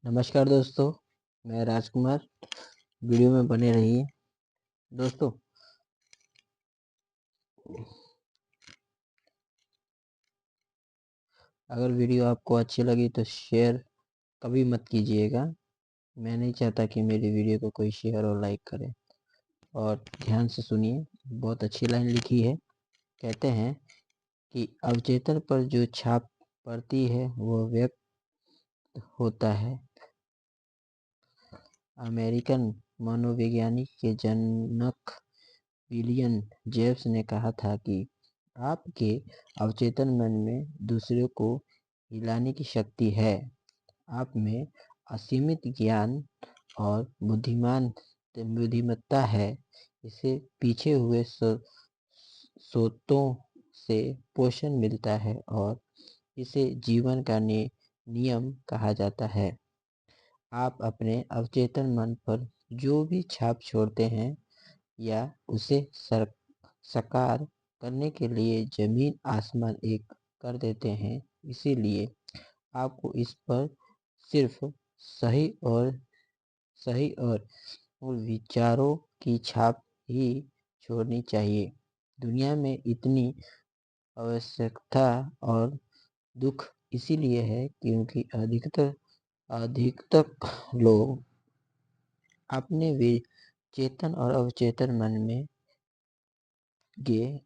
नमस्कार दोस्तों, मैं राजकुमार। वीडियो में बने रहिए। दोस्तों, अगर वीडियो आपको अच्छी लगी तो शेयर कभी मत कीजिएगा। मैं नहीं चाहता कि मेरी वीडियो को कोई शेयर और लाइक करे। और ध्यान से सुनिए, बहुत अच्छी लाइन लिखी है। कहते हैं कि अवचेतन पर जो छाप पड़ती है वो व्यक्त होता है। अमेरिकन मनोवैज्ञानिक के जनक विलियम जेम्स ने कहा था कि आपके अवचेतन मन में दूसरों को हिलाने की शक्ति है। आप में असीमित ज्ञान और बुद्धिमत्ता है। इसे पीछे हुए स्रोतों से पोषण मिलता है और इसे जीवन का नियम कहा जाता है। आप अपने अवचेतन मन पर जो भी छाप छोड़ते हैं या उसे साकार करने के लिए जमीन आसमान एक कर देते हैं। इसीलिए आपको इस पर सिर्फ सही और विचारों की छाप ही छोड़नी चाहिए। दुनिया में इतनी आवश्यकता और दुख इसीलिए है क्योंकि अधिकतर लोग अपने चेतन और अवचेतन मन में के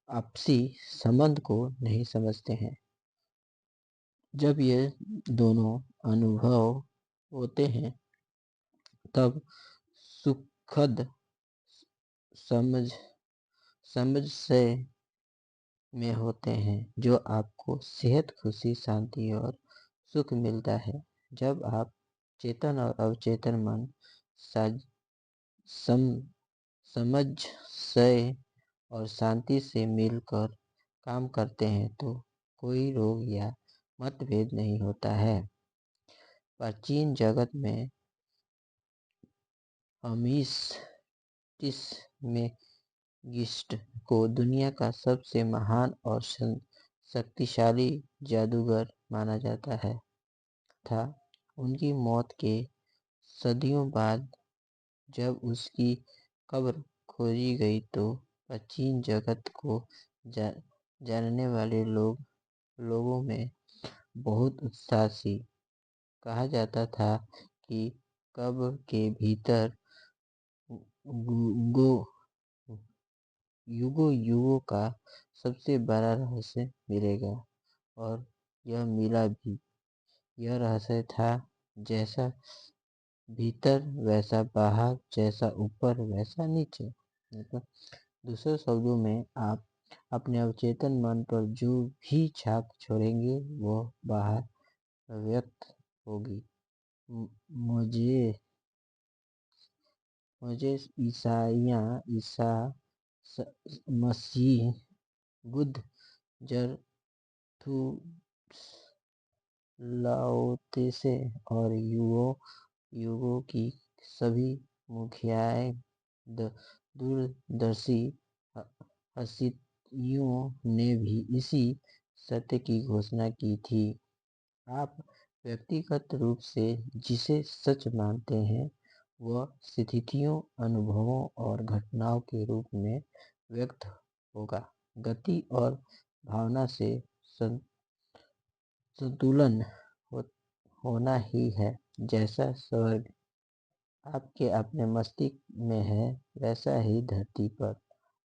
आपसी संबंध को नहीं समझते हैं। जब ये दोनों अनुभव होते हैं तब सुखद समझ समझ से में होते हैं जो आपको सेहत, खुशी, शांति और सुख मिलता है। जब आप चेतन और अवचेतन मन सम समझ से और शांति से मिलकर काम करते हैं तो कोई रोग या मतभेद नहीं होता है। प्राचीन जगत में गिस्ट को दुनिया का सबसे महान और शक्तिशाली जादूगर माना जाता है था। उनकी मौत के सदियों बाद जब उसकी कब्र खोजी गई तो प्राचीन जगत को जानने वाले लोगों में बहुत उत्साह सी। कहा जाता था कि कब्र के भीतर युगों का सबसे बड़ा रहस्य मिलेगा और यह मिला भी। यह रहस्य था, जैसा भीतर वैसा बाहर, जैसा ऊपर वैसा नीचे। मतलब दूसरे शब्दों में, आप अपने अवचेतन मन पर जो भी छाप छोड़ेंगे वो बाहर व्यक्त होगी। मुझे ईसा मसीह, बुद्ध, जरथुस, लाओत्से और युगों की सभी मुखियाएं दूरदर्शी हस्तियों ने भी इसी सत्य की घोषणा की थी। आप व्यक्तिगत रूप से जिसे सच मानते हैं वह स्थितियों, अनुभवों और घटनाओं के रूप में व्यक्त होगा। गति और भावना से संतुलन होना ही है। जैसा स्वर्ग आपके अपने मस्तिष्क में है वैसा ही धरती पर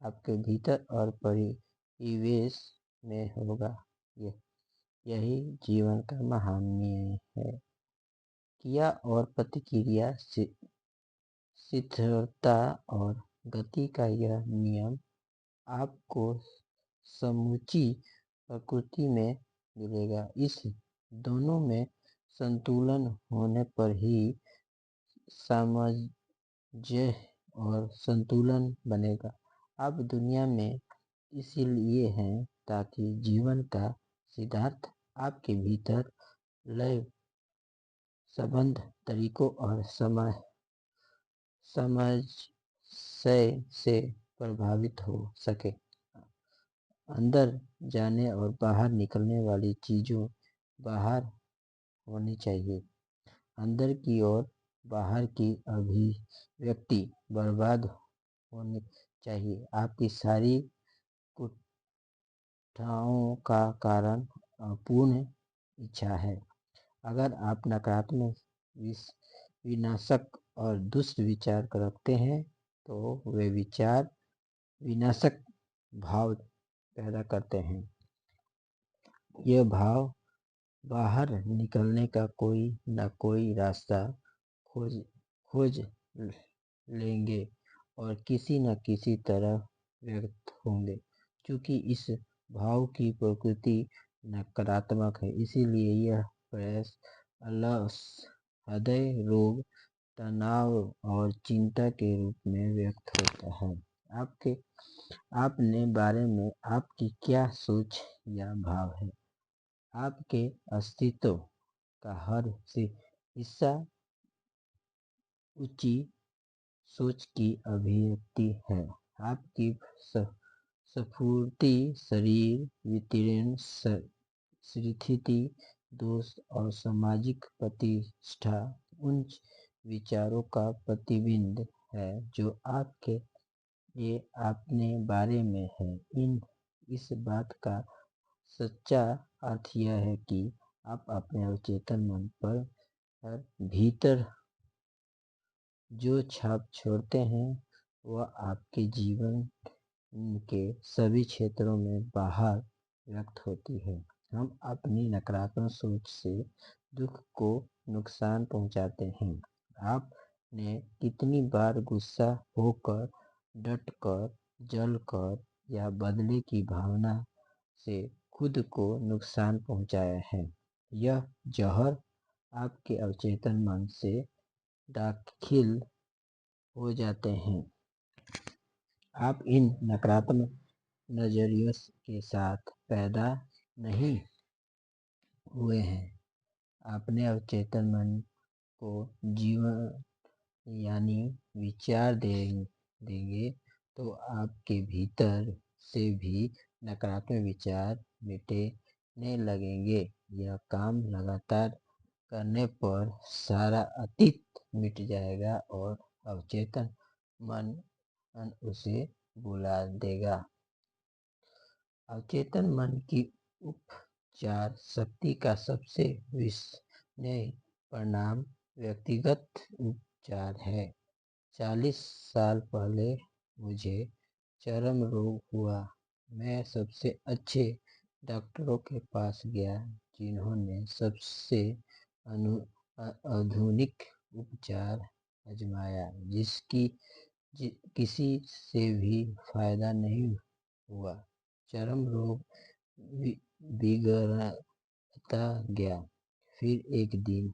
आपके भीतर और परिवेश में होगा। यही जीवन का महान नियम है। क्रिया और प्रतिक्रिया, स्थिरता और गति का यह नियम आपको समूची प्रकृति में मिलेगा। इस दोनों में संतुलन होने पर ही सामंजस्य और संतुलन बनेगा। आप दुनिया में इसीलिए हैं ताकि जीवन का सिद्धांत आपके भीतर लय, संबंध, तरीकों और समझ से प्रभावित हो सके। अंदर जाने और बाहर निकलने वाली चीजों बाहर होनी चाहिए। अंदर की और बाहर की अभिव्यक्ति बर्बाद होनी चाहिए। आपकी सारी कुठाओं का कारण अपूर्ण इच्छा है। अगर आप नकारात्मक, विनाशक और दुष्ट विचार रखते हैं तो वे विचार विनाशक भाव पैदा करते हैं। यह भाव बाहर निकलने का कोई न कोई रास्ता खोज लेंगे और किसी न किसी तरह व्यक्त होंगे। क्योंकि इस भाव की प्रकृति नकारात्मक है, इसीलिए यह प्रयास अलस, हृदय रोग, तनाव और चिंता के रूप में व्यक्त होता है। आपने बारे में आपकी क्या सोच या भाव है? आपके अस्तित्व का हर हिस्सा ऊंची सोच की अभिव्यक्ति है। आपकी स्फूर्ति, शरीर वितीर्ण स्थिति, दोस्त और सामाजिक प्रतिष्ठा उन विचारों का प्रतिबिंब है जो आपके ये अपने बारे में है। इस बात का सच्चा अर्थ यह है कि आप अपने अवचेतन मन पर भीतर जो छाप छोड़ते हैं वह आपके जीवन के सभी क्षेत्रों में बाहर व्यक्त होती है। हम अपनी नकारात्मक सोच से दुख को नुकसान पहुंचाते हैं। आपने कितनी बार गुस्सा होकर, डटकर, जलकर या बदले की भावना से खुद को नुकसान पहुंचाया है? यह जहर आपके अवचेतन मन से दाखिल हो जाते हैं। आप इन नकारात्मक नजरियों के साथ पैदा नहीं हुए हैं। अपने अवचेतन मन को जीवन यानी विचार देंगे तो आपके भीतर से भी नकारात्मक विचार मिटने लगेंगे। यह काम लगातार करने पर सारा अतीत मिट जाएगा और अवचेतन मन उसे बुला देगा। अवचेतन मन की उपचार शक्ति का सबसे विश्वसनीय परिणाम व्यक्तिगत उपचार है। 40 साल पहले मुझे चर्म रोग हुआ। मैं सबसे अच्छे डॉक्टरों के पास गया जिन्होंने सबसे आधुनिक उपचार आजमाया, किसी से भी फायदा नहीं हुआ। चर्म रोग बिगड़ता गया। फिर एक दिन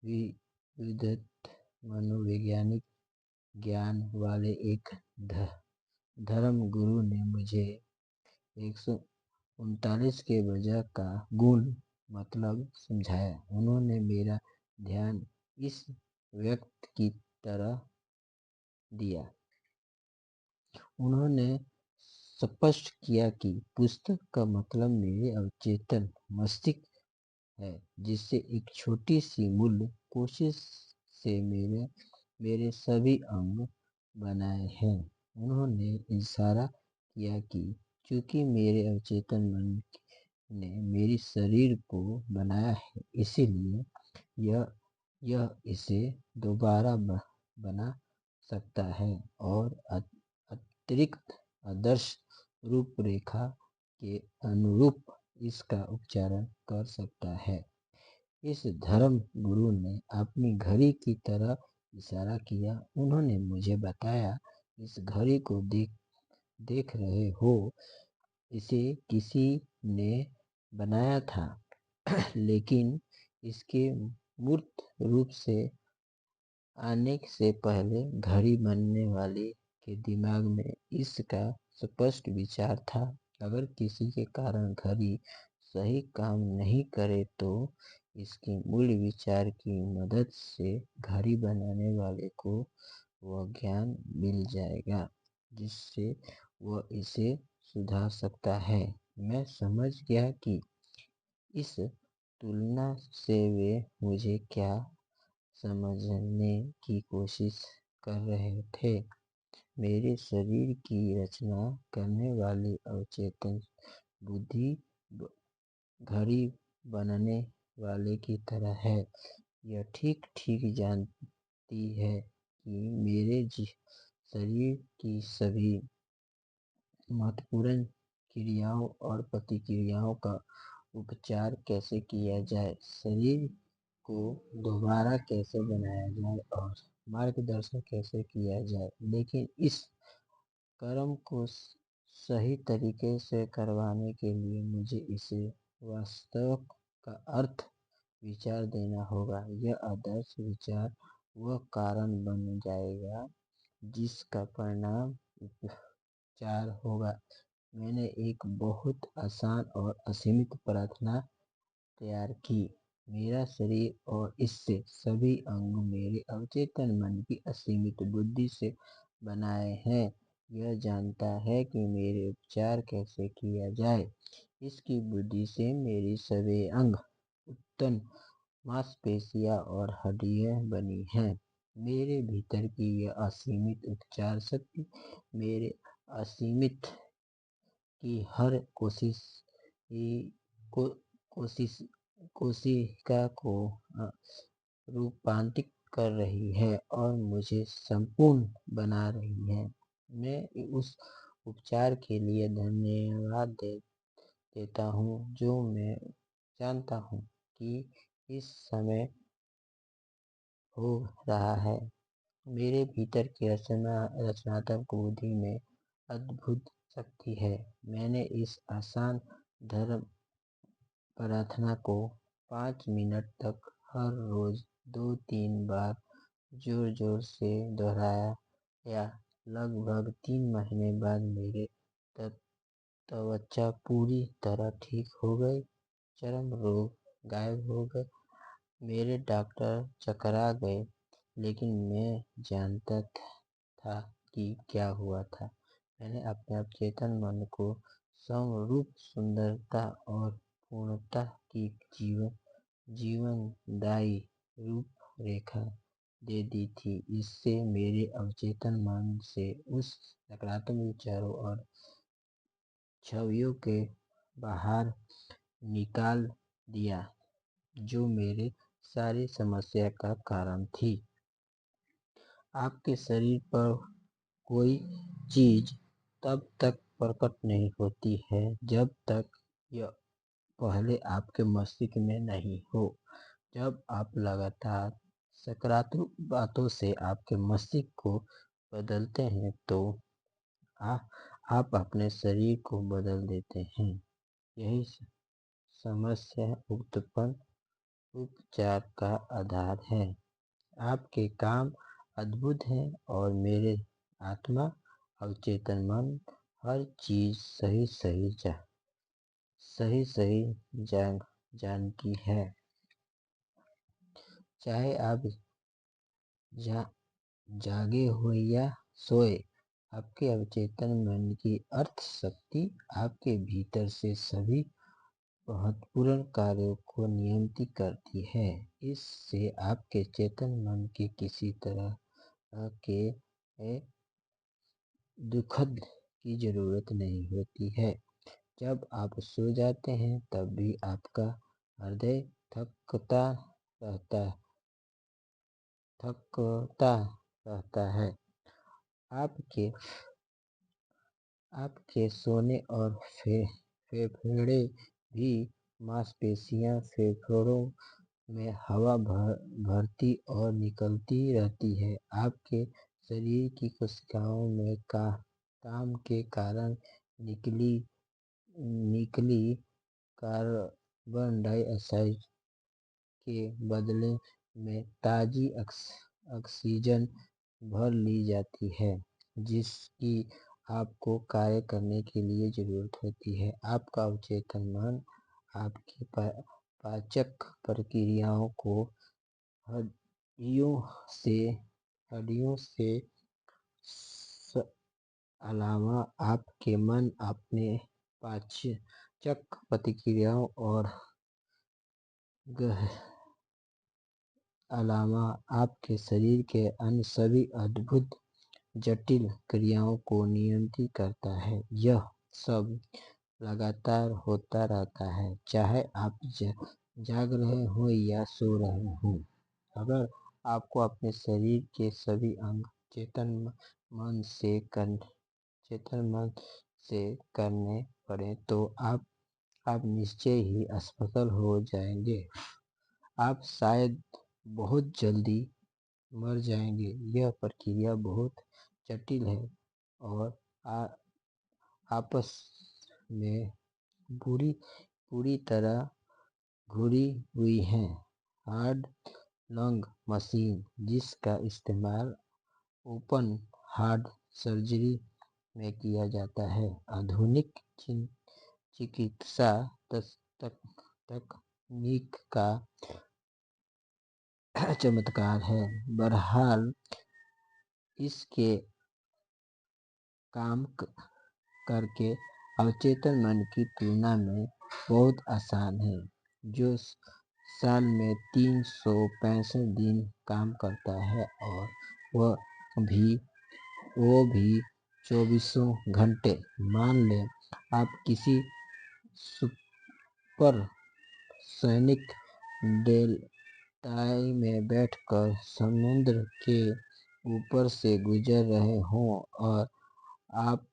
विद्वत मनोवैज्ञानिक ज्ञान वाले एक धर्म गुरु ने मुझे 139 के वजह का गुण मतलब समझाया। उन्होंने मेरा ध्यान इस व्यक्ति की तरफ दिया। उन्होंने स्पष्ट किया कि पुस्तक का मतलब मेरे अवचेतन मस्तिष्क है, जिससे एक छोटी सी मूल कोशिश से मेरे सभी अंग बनाए हैं। उन्होंने इशारा किया कि चूंकि मेरे अवचेतन मन ने मेरे शरीर को बनाया है, इसलिए यह इसे दोबारा बना सकता है और अतिरिक्त आदर्श रूपरेखा के अनुरूप इसका उपचारण कर सकता है। इस धर्म गुरु ने अपनी घड़ी की तरफ इशारा किया। उन्होंने मुझे बताया, इस घड़ी को देख रहे हो, इसे किसी ने बनाया था लेकिन इसके मूर्त रूप से आने से पहले घड़ी बनने वाले के दिमाग में इसका स्पष्ट विचार था। अगर किसी के कारण घड़ी सही काम नहीं करे तो इसके मूल विचार की मदद से घड़ी बनाने वाले को वह ज्ञान मिल जाएगा जिससे वह इसे सुधार सकता है। मैं समझ गया कि इस तुलना से वे मुझे क्या समझने की कोशिश कर रहे थे। मेरे शरीर की रचना करने वाली अवचेतन बुद्धि घड़ी बनने वाले की तरह है। यह ठीक ठीक जानती है कि मेरे शरीर की सभी महत्वपूर्ण क्रियाओं और प्रतिक्रियाओं का उपचार कैसे किया जाए, शरीर को दोबारा कैसे बनाया जाए और मार्गदर्शन कैसे किया जाए। लेकिन इस कर्म को सही तरीके से करवाने के लिए मुझे इसे वास्तव का अर्थ विचार देना होगा। यह आदर्श विचार वह कारण बन जाएगा जिसका परिणाम उपचार होगा। मैंने एक बहुत आसान और असीमित प्रार्थना तैयार की। मेरा शरीर और इससे सभी अंग मेरे अवचेतन मन की असीमित बुद्धि से बनाए हैं। यह जानता है कि मेरे उपचार कैसे किया जाए। इसकी बुद्धि से मेरी सभी अंग उत्तम मांसपेशियां और हड्डियां बनी हैं। मेरे भीतर की यह असीमित उपचार शक्ति मेरे असीमित की हर को, कोशिश कोशिका को रूपांतरित कर रही है और मुझे संपूर्ण बना रही है। मैं उस उपचार के लिए धन्यवाद देता हूँ जो मैं जानता हूँ कि इस समय हो रहा है। मेरे भीतर की रचनात्मक बुद्धि में अद्भुत शक्ति है। मैंने इस आसान धर्म प्रार्थना को 5 मिनट तक हर रोज 2-3 बार जोर जोर से दोहराया। लगभग 3 महीने बाद मेरे त्वचा पूरी तरह ठीक हो गई। चर्म रोग गायब हो गए। मेरे डॉक्टर चकरा गए, लेकिन मैं जानता था कि क्या हुआ था। मैंने अपने अवचेतन मन को समरूप सुंदरता और पूर्णता की जीवनदायी रूपरेखा दे दी थी। इससे मेरे अवचेतन मन से उस नकारात्मक विचारों और छवियों के बाहर निकाल दिया जो मेरे सारी समस्या का कारण थी। आपके शरीर पर कोई चीज तब तक प्रकट नहीं होती है जब तक यह पहले आपके मस्तिष्क में नहीं हो। जब आप लगातार सकारात्मक बातों से आपके मस्तिष्क को बदलते हैं तो आप अपने शरीर को बदल देते हैं। यही समस्या उत्पन्न उपचार का आधार है। आपके काम अद्भुत हैं और मेरे आत्मा अवचेतन मन हर चीज सही जानती है। चाहे आप जागे हो या सोए, आपके अवचेतन मन की अर्थ शक्ति आपके भीतर से सभी महत्वपूर्ण कार्यों को नियंत्रित करती है। इससे आपके चेतन मन की किसी तरह के दुखद की जरूरत नहीं होती है। जब आप सो जाते हैं तब भी आपका हृदय थकता रहता है। आपके सोने और फेफड़े भी मांसपेशियां फेफड़ों में हवा भरती और निकलती रहती है। आपके शरीर की कोशिकाओं में काम के कारण निकली कार्बन डाइऑक्साइड के बदले में ताजी ऑक्सीजन भर ली जाती है, जिसकी आपको कार्य करने के लिए जरूरत होती है। आपका अवचेतन मन आपकी पाचक प्रक्रियाओं को हड्डियों से अलावा आपके मन अपने पाचक प्रक्रियाओं और अलावा आपके शरीर के अन्य सभी अद्भुत जटिल क्रियाओं को नियंत्रित करता है। यह सब लगातार होता रहता है, चाहे आप जाग रहे हो या सो रहे हो। अगर आपको अपने शरीर के सभी अंग चेतन मन से करने पड़े तो आप निश्चय ही असफल हो जाएंगे। आप शायद बहुत जल्दी मर जाएंगे। यह प्रक्रिया बहुत जटिल है और आपस में पूरी तरह जुड़ी हुई है। हार्ट लंग मशीन, जिसका इस्तेमाल ओपन हार्ट सर्जरी में किया जाता है, आधुनिक चिकित्सा तकनीक का चमत्कार है। बहरहाल, इसके काम करके अवचेतन मन की तुलना में बहुत आसान है, जो साल में 365 दिन काम करता है, और वो भी 24 घंटे। मान लें आप किसी सुपर सैनिक डेल्टाई में बैठकर समुद्र के ऊपर से गुजर रहे हों और आप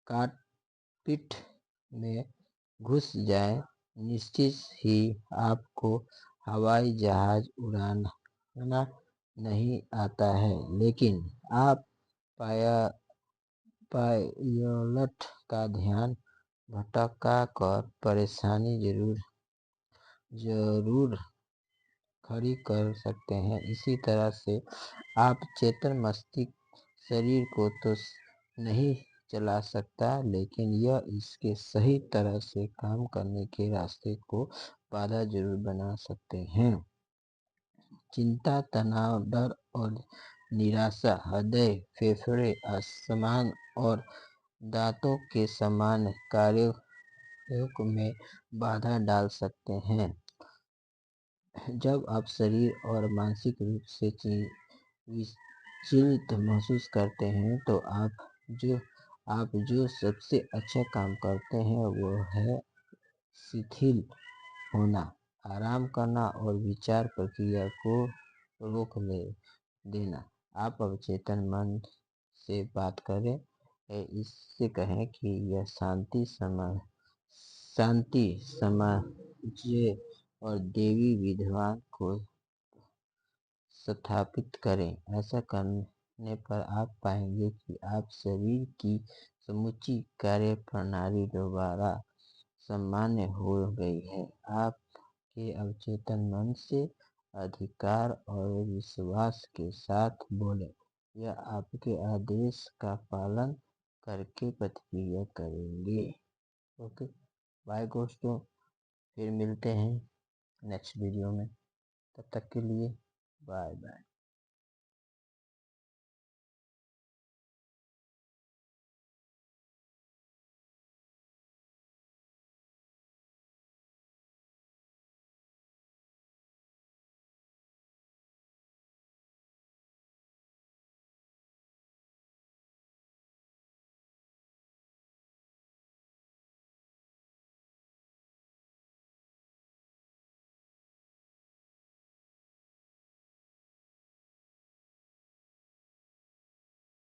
कॉकपिट में घुस जाएं। निश्चित ही आपको हवाई जहाज उड़ाना नहीं आता है, लेकिन आप पायलट का ध्यान भटकाकर परेशानी जरूर खड़ी कर सकते हैं। इसी तरह से आप चेतन मस्तिष्क शरीर को तो नहीं चला सकता, लेकिन यह इसके सही तरह से काम करने के रास्ते को बाधा जरूर बना सकते हैं। चिंता, तनाव, डर और निराशा हृदय, फेफड़े, आसमान और दांतों के सामान्य कार्यों में बाधा डाल सकते हैं। जब आप शरीर और मानसिक रूप से विचलित महसूस करते हैं तो आप जो सबसे अच्छा काम करते हैं वो है शिथिल होना, आराम करना और विचार प्रक्रिया को रोक देना। आप अवचेतन मन से बात करें, इससे कहें कि यह शांति, समझे और देवी विद्वान को स्थापित करें। ऐसा करने पर आप पाएंगे कि आप शरीर की समूची कार्यप्रणाली दोबारा सामान्य हो गई है। आपके अवचेतन मन से अधिकार और विश्वास के साथ बोलें। यह आपके आदेश का पालन करके प्रतिक्रिया करेंगे। ओके, बाय दोस्तों, फिर मिलते हैं नेक्स्ट वीडियो में। तब तक के लिए बाय बाय।